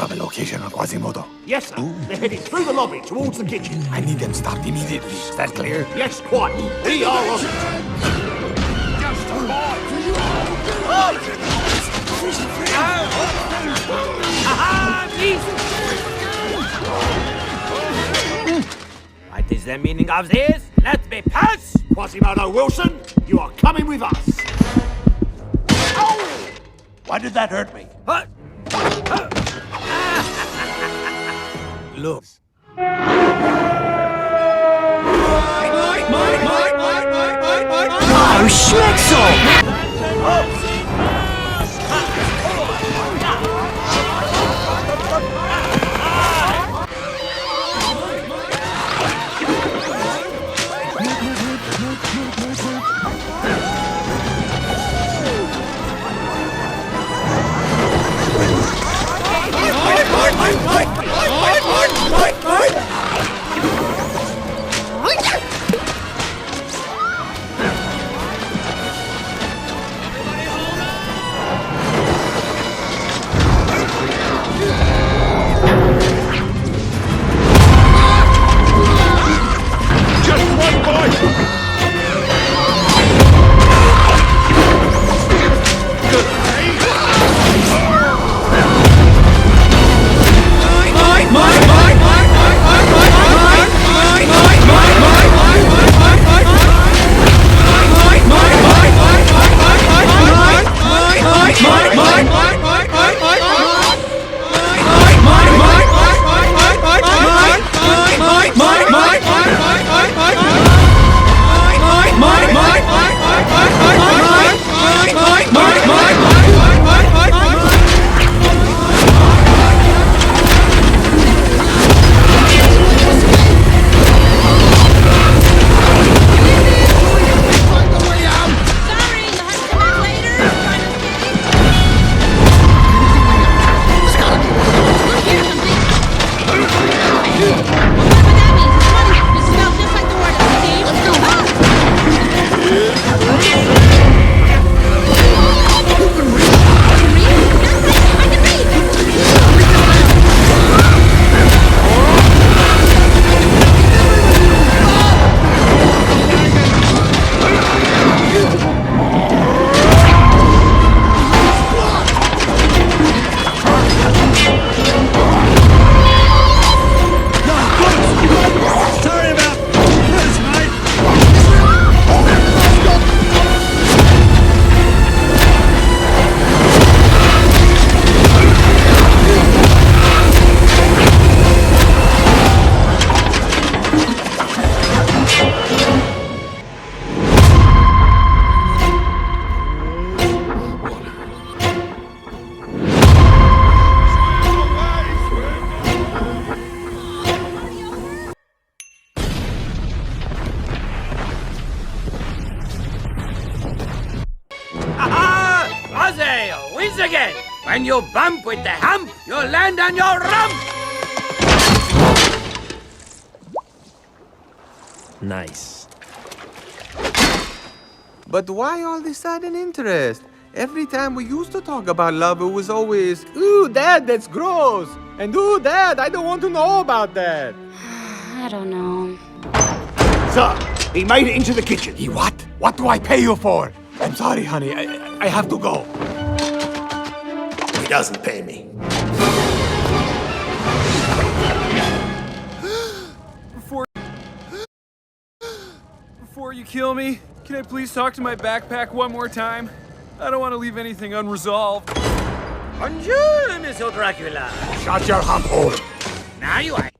have a location on Quasimodo? Yes, sir. They're heading through the lobby towards the kitchen. I need them stopped immediately. Is that clear? Yes, quite. We are on it. What is the meaning of this? Let me pass! Quasimodo Wilson, you are coming with us. Ow! Why did that hurt me? Look. Oh, Schmixel! Again. When you bump with the hump, you'll land on your rump! Nice. But why all this sudden interest? Every time we used to talk about love, it was always, ooh, Dad, that's gross. And ooh, Dad, I don't want to know about that. I don't know. Sir, he made it into the kitchen. He what? What do I pay you for? I'm sorry, honey. I have to go. He doesn't pay me. Before you kill me, can I please talk to my backpack one more time? I don't want to leave anything unresolved. Bonjour, Monsieur Dracula. Shut your hump hole. Now you are.